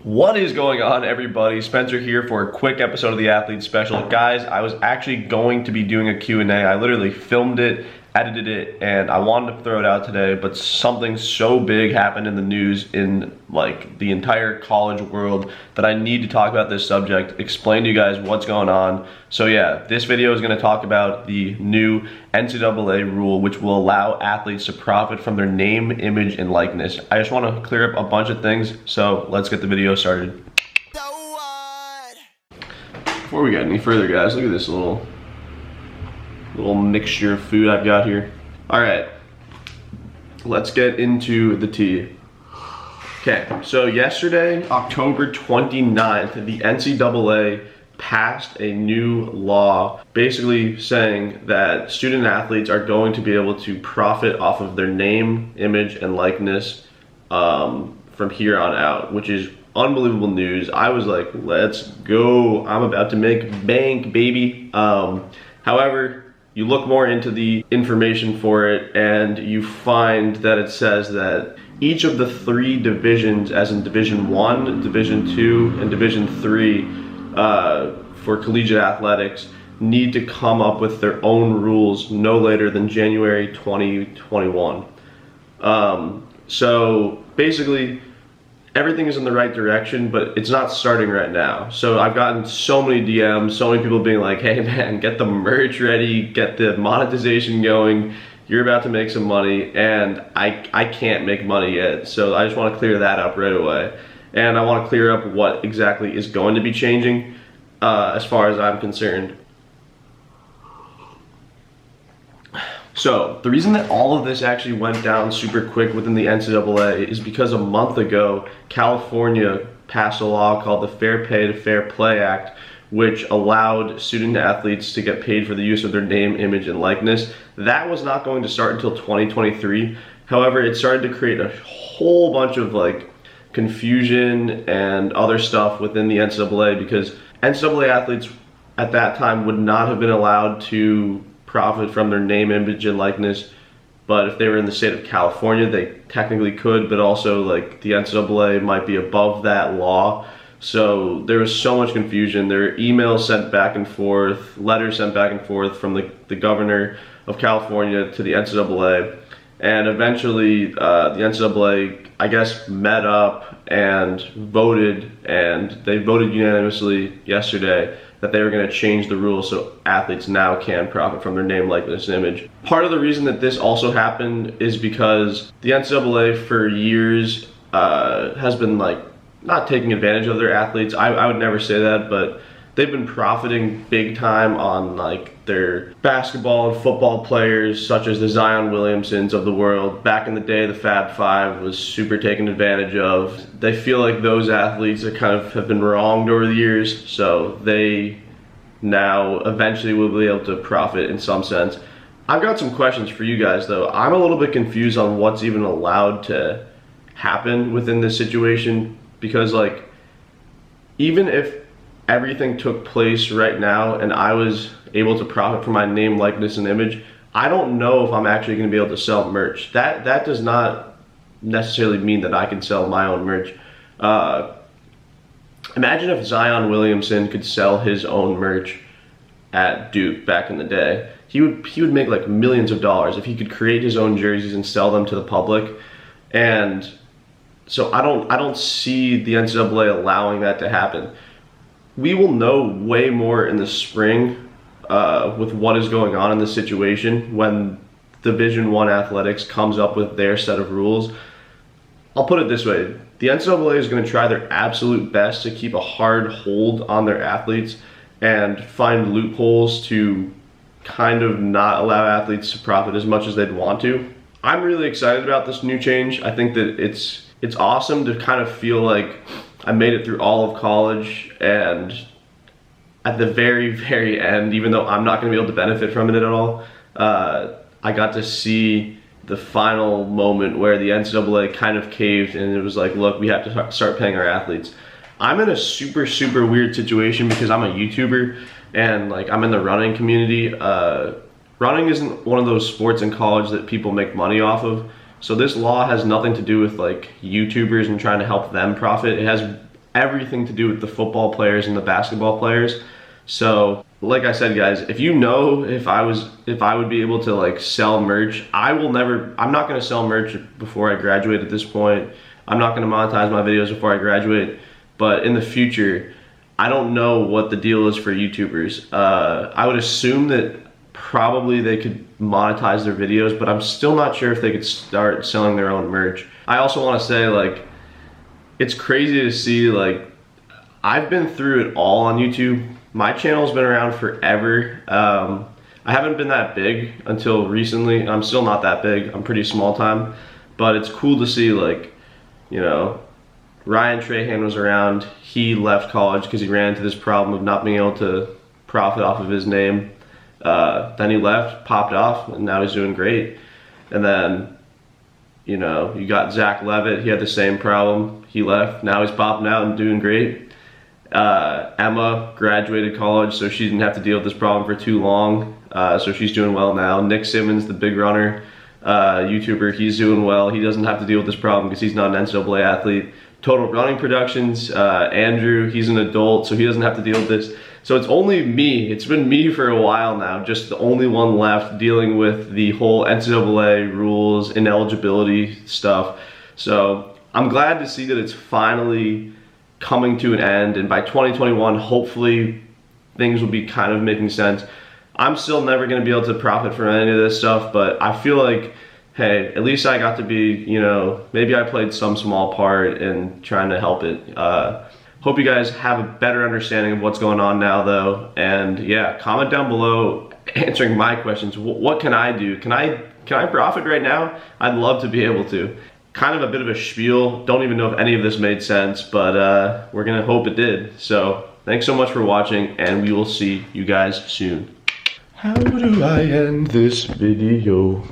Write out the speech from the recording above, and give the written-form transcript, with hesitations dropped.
What is going on, everybody? Spencer here for a quick episode of the Athlete Special. Guys, I was actually going to be doing a Q&A. I literally filmed it, edited it, and I wanted to throw it out today, but something so big happened in the news in like the entire college world that I need to talk about this subject, explain to you guys what's going on. So yeah, this video is going to talk about the new NCAA rule, which will allow athletes to profit from their name, image, and likeness. I just want to clear up a bunch of things, so let's get the video started. Before we get any further, guys, look at this little mixture of food I've got here. All right, let's get into the tea. Okay, so yesterday, October 29th, the NCAA passed a new law basically saying that student athletes are going to be able to profit off of their name, image, and likeness from here on out, which is unbelievable news. I was like, let's go. I'm about to make bank, baby. However, you look more into the information for it and you find that it says that each of the three divisions, as in Division 1, Division 2, and Division 3 for collegiate athletics, need to come up with their own rules no later than January 2021. So basically, everything is in the right direction, but it's not starting right now. So I've gotten so many DMs, so many people being like, hey man, get the merch ready, get the monetization going, you're about to make some money, and I can't make money yet. So I just want to clear that up right away. And I want to clear up what exactly is going to be changing as far as I'm concerned. So the reason that all of this actually went down super quick within the NCAA is because a month ago, California passed a law called the Fair Pay to Fair Play Act, which allowed student athletes to get paid for the use of their name, image, and likeness. That was not going to start until 2023. However, it started to create a whole bunch of like confusion and other stuff within the NCAA because NCAA athletes at that time would not have been allowed to profit from their name, image, and likeness, but if they were in the state of California, they technically could, but also like the NCAA might be above that law. So there was so much confusion. There were emails sent back and forth, letters sent back and forth from the governor of California to the NCAA, and eventually the NCAA, I guess, met up and voted, and they voted unanimously yesterday that they were going to change the rules so athletes now can profit from their name, likeness, and image. Part of the reason that this also happened is because the NCAA for years has been like not taking advantage of their athletes. I would never say that, but they've been profiting big time on like their basketball and football players such as the Zion Williamsons of the world. Back in the day, the Fab Five was super taken advantage of. They feel like those athletes are kind of have been wronged over the years, so they now eventually will be able to profit in some sense. I've got some questions for you guys though. I'm a little bit confused on what's even allowed to happen within this situation because like even if everything took place right now and I was able to profit from my name, likeness, and image, I don't know if I'm actually going to be able to sell merch. That does not necessarily mean that I can sell my own merch. Imagine if Zion Williamson could sell his own merch at Duke back in the day. He would make like millions of dollars if he could create his own jerseys and sell them to the public. And so I don't see the NCAA allowing that to happen. We will know way more in the spring with what is going on in this situation when Division 1 athletics comes up with their set of rules. I'll put it this way. The NCAA is going to try their absolute best to keep a hard hold on their athletes and find loopholes to kind of not allow athletes to profit as much as they'd want to. I'm really excited about this new change. I think that it's awesome to kind of feel like I made it through all of college, and at the very, very end, even though I'm not going to be able to benefit from it at all, I got to see the final moment where the NCAA kind of caved and it was like, look, we have to start paying our athletes. I'm in a super, super weird situation because I'm a YouTuber and like I'm in the running community. Running isn't one of those sports in college that people make money off of. So this law has nothing to do with like YouTubers and trying to help them profit. It has everything to do with the football players and the basketball players. So like I said, guys, if you know if I would be able to like sell merch, I'm not gonna sell merch before I graduate at this point. I'm not gonna monetize my videos before I graduate, but in the future, I don't know what the deal is for YouTubers. I would assume that probably they could monetize their videos, but I'm still not sure if they could start selling their own merch. I also wanna say, like, it's crazy to see, like, I've been through it all on YouTube. My channel's been around forever. I haven't been that big until recently. I'm still not that big. I'm pretty small time. But it's cool to see, like, you know, Ryan Trahan was around. He left college because he ran into this problem of not being able to profit off of his name. Then he left, popped off, and now he's doing great. And then, you know, you got Zach Levitt. He had the same problem. He left. Now he's popping out and doing great. Emma graduated college, so she didn't have to deal with this problem for too long. So she's doing well now. Nick Simmons, the big runner YouTuber, he's doing well. He doesn't have to deal with this problem because he's not an NCAA athlete. Total Running Productions, Andrew, he's an adult, so he doesn't have to deal with this. So it's only me. It's been me for a while now, just the only one left dealing with the whole NCAA rules, ineligibility stuff. So I'm glad to see that it's finally coming to an end, and by 2021, hopefully things will be kind of making sense. I'm still never going to be able to profit from any of this stuff, but I feel like, hey, at least I got to be, you know, maybe I played some small part in trying to help it. Hope you guys have a better understanding of what's going on now, though, and yeah, comment down below answering my questions. What can I do? Can I profit right now? I'd love to be able to. Kind of a bit of a spiel. Don't even know if any of this made sense, but we're gonna hope it did. So thanks so much for watching, and we will see you guys soon. How do I end this video?